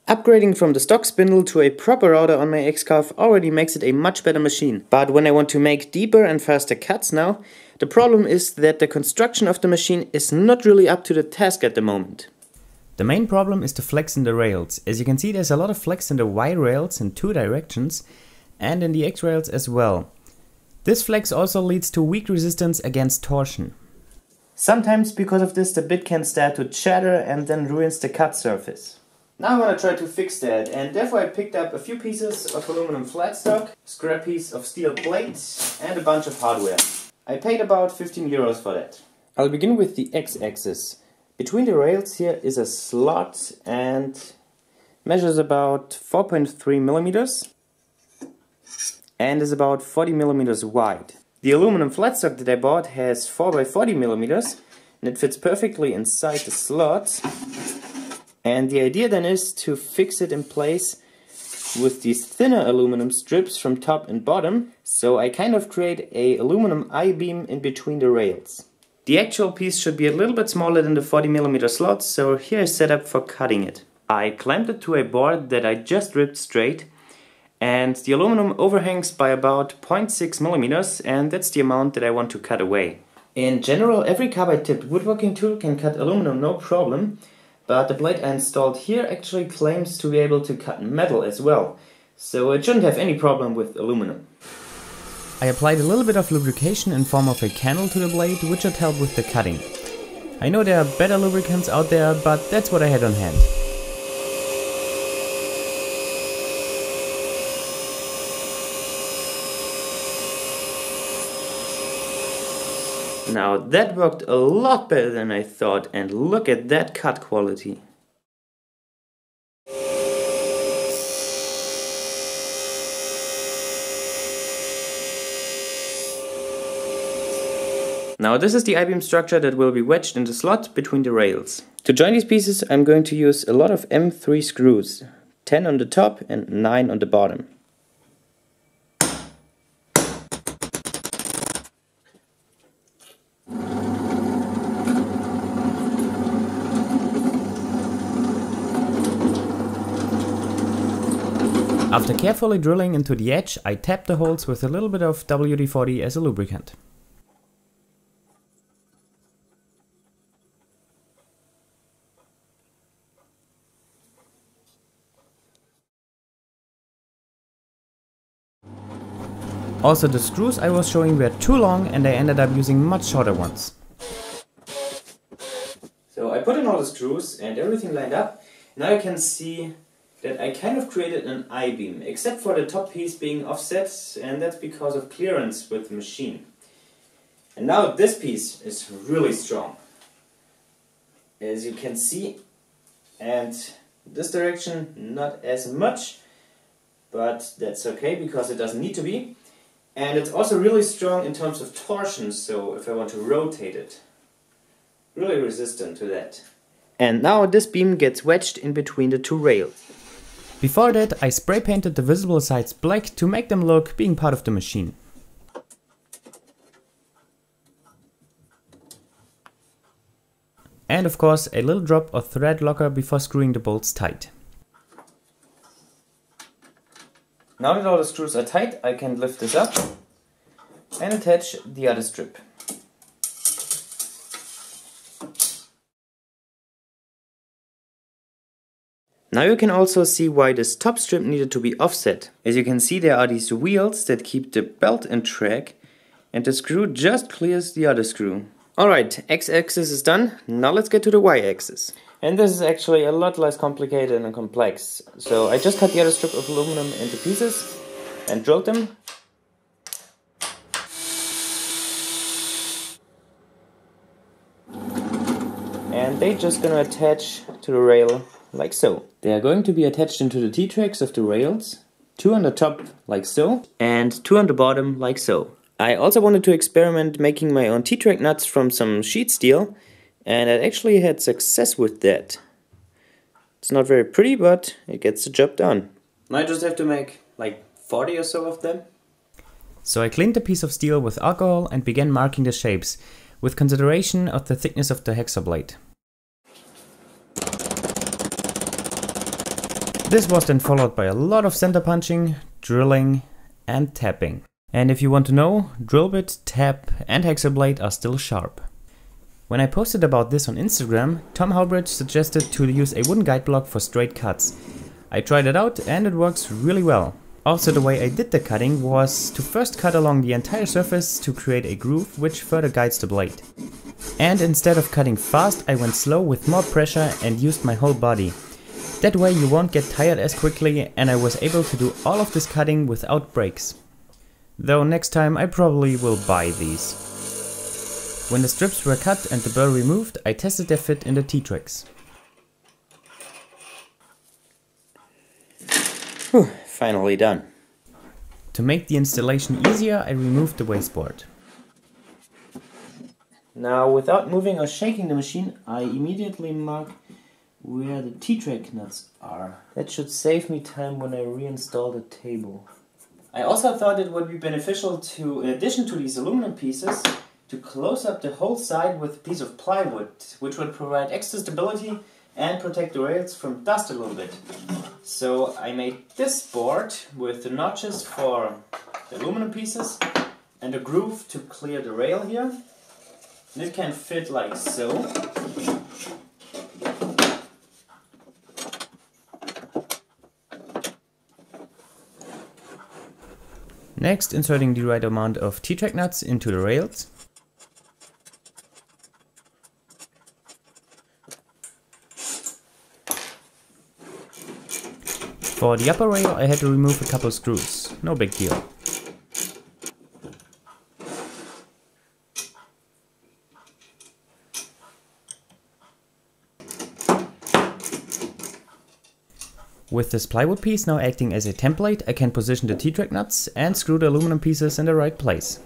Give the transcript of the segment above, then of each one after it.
Upgrading from the stock spindle to a proper router on my X-Carve already makes it a much better machine. But when I want to make deeper and faster cuts now, the problem is that the construction of the machine is not really up to the task at the moment. The main problem is the flex in the rails. As you can see, there's a lot of flex in the Y rails in 2 directions and in the X rails as well. This flex also leads to weak resistance against torsion. Sometimes because of this the bit can start to chatter and then ruins the cut surface. Now I'm gonna try to fix that, and therefore I picked up a few pieces of aluminum flat stock, a scrap piece of steel plates and a bunch of hardware. I paid about 15 euros for that. I'll begin with the X-axis. Between the rails here is a slot and measures about 4.3 millimeters and is about 40 millimeters wide. The aluminum flat stock that I bought has 4 by 40 millimeters and it fits perfectly inside the slot. And the idea then is to fix it in place with these thinner aluminum strips from top and bottom, so I kind of create a aluminum I-beam in between the rails. The actual piece should be a little bit smaller than the 40mm slot, so here is set up for cutting it. I clamped it to a board that I just ripped straight, and the aluminum overhangs by about 0.6 millimeters, and that's the amount that I want to cut away. In general, every carbide-tipped woodworking tool can cut aluminum no problem, but the blade I installed here actually claims to be able to cut metal as well, so it shouldn't have any problem with aluminum. I applied a little bit of lubrication in form of a candle to the blade, which should help with the cutting. I know there are better lubricants out there, but that's what I had on hand. Now that worked a lot better than I thought, and look at that cut quality. Now this is the I-beam structure that will be wedged in the slot between the rails. To join these pieces I'm going to use a lot of M3 screws, 10 on the top and 9 on the bottom. After carefully drilling into the edge, I tapped the holes with a little bit of WD-40 as a lubricant. Also, the screws I was showing were too long and I ended up using much shorter ones. So I put in all the screws and everything lined up. Now you can see that I kind of created an I-beam, except for the top piece being offset, and that's because of clearance with the machine. And now this piece is really strong, as you can see, and this direction not as much, but that's okay because it doesn't need to be. And it's also really strong in terms of torsion, so if I want to rotate it, really resistant to that. And now this beam gets wedged in between the two rails. Before that, I spray painted the visible sides black to make them look being part of the machine. And of course, a little drop of thread locker before screwing the bolts tight. Now that all the screws are tight, I can lift this up and attach the other strip. Now you can also see why this top strip needed to be offset. As you can see, there are these wheels that keep the belt in track, and the screw just clears the other screw. Alright, X-axis is done, now let's get to the Y-axis. And this is actually a lot less complicated and complex. So I just cut the other strip of aluminum into pieces and drilled them. And they're just gonna attach to the rail like so. They are going to be attached into the T-tracks of the rails, 2 on the top like so, and 2 on the bottom like so. I also wanted to experiment making my own T-track nuts from some sheet steel, and I actually had success with that. It's not very pretty, but it gets the job done. Now I just have to make like 40 or so of them. So I cleaned the piece of steel with alcohol and began marking the shapes, with consideration of the thickness of the hacksaw blade. This was then followed by a lot of center punching, drilling and tapping. And if you want to know, drill bit, tap and hacksaw blade are still sharp. When I posted about this on Instagram, Tom Halbridge suggested to use a wooden guide block for straight cuts. I tried it out and it works really well. Also, the way I did the cutting was to first cut along the entire surface to create a groove which further guides the blade. And instead of cutting fast, I went slow with more pressure and used my whole body. That way you won't get tired as quickly, and I was able to do all of this cutting without breaks. Though next time I probably will buy these. When the strips were cut and the burr removed, I tested their fit in the T-tracks. Finally done. To make the installation easier, I removed the wasteboard. Now, without moving or shaking the machine, I immediately mark where the T-track nuts are. That should save me time when I reinstall the table. I also thought it would be beneficial to, in addition to these aluminum pieces, to close up the whole side with a piece of plywood, which would provide extra stability and protect the rails from dust a little bit. So I made this board with the notches for the aluminum pieces and a groove to clear the rail here. And it can fit like so. Next, inserting the right amount of T-track nuts into the rails. For the upper rail I had to remove a couple screws, no big deal. With this plywood piece now acting as a template, I can position the T-track nuts and screw the aluminum pieces in the right place.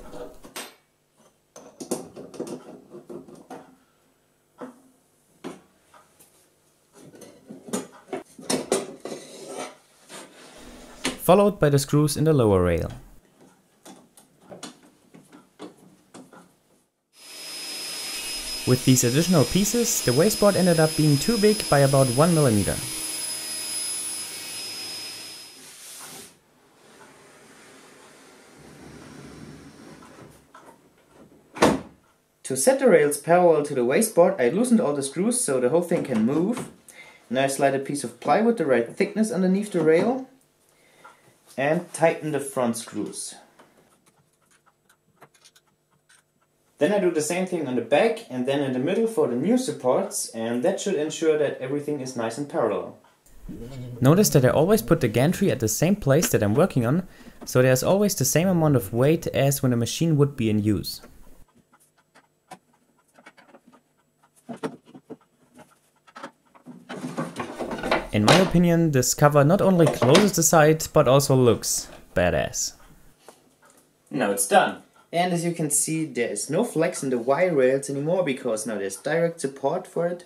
Followed by the screws in the lower rail. With these additional pieces, the wasteboard ended up being too big by about 1 millimeter. To set the rails parallel to the wasteboard, I loosened all the screws so the whole thing can move. Now I slide a piece of plywood the right thickness underneath the rail and tighten the front screws. Then I do the same thing on the back and then in the middle for the new supports, and that should ensure that everything is nice and parallel. Notice that I always put the gantry at the same place that I'm working on, so there's always the same amount of weight as when the machine would be in use. In my opinion, this cover not only closes the site, but also looks badass. Now it's done. And as you can see, there is no flex in the Y rails anymore because now there's direct support for it.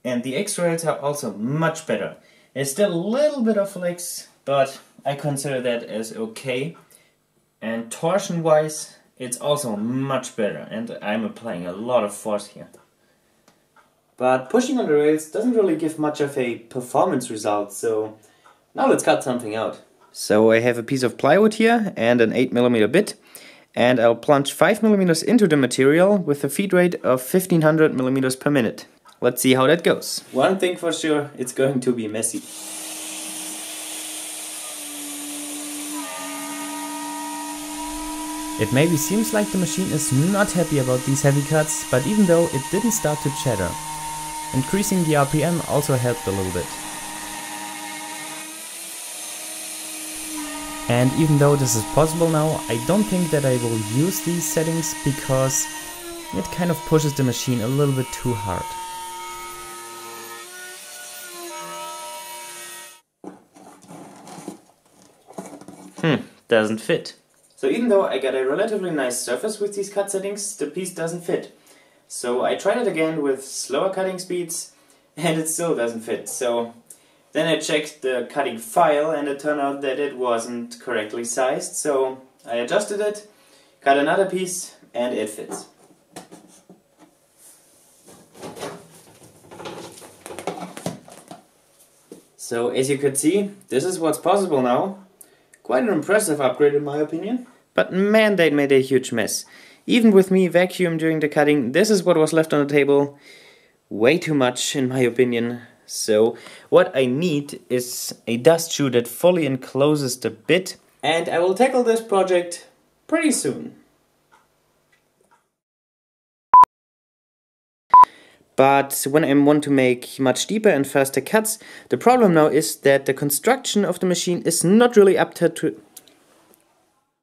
And the X rails are also much better. There's still a little bit of flex, but I consider that as okay. And torsion wise, it's also much better, and I'm applying a lot of force here. But pushing on the rails doesn't really give much of a performance result, so now let's cut something out. So I have a piece of plywood here and an 8mm bit, and I'll plunge 5mm into the material with a feed rate of 1500 mm per minute. Let's see how that goes. One thing for sure, it's going to be messy. It maybe seems like the machine is not happy about these heavy cuts, but even though it didn't start to chatter. Increasing the RPM also helped a little bit. And even though this is possible now, I don't think that I will use these settings because it kind of pushes the machine a little bit too hard. Doesn't fit. So even though I got a relatively nice surface with these cut settings, the piece doesn't fit. So I tried it again with slower cutting speeds and it still doesn't fit. So then I checked the cutting file and it turned out that it wasn't correctly sized. So I adjusted it, cut another piece, and it fits. So as you could see, this is what's possible now. Quite an impressive upgrade in my opinion. But man, they made a huge mess. Even with me vacuum during the cutting, this is what was left on the table. Way too much in my opinion. So what I need is a dust shoe that fully encloses the bit, and I will tackle this project pretty soon. But when I want to make much deeper and faster cuts, the problem now is that the construction of the machine is not really up to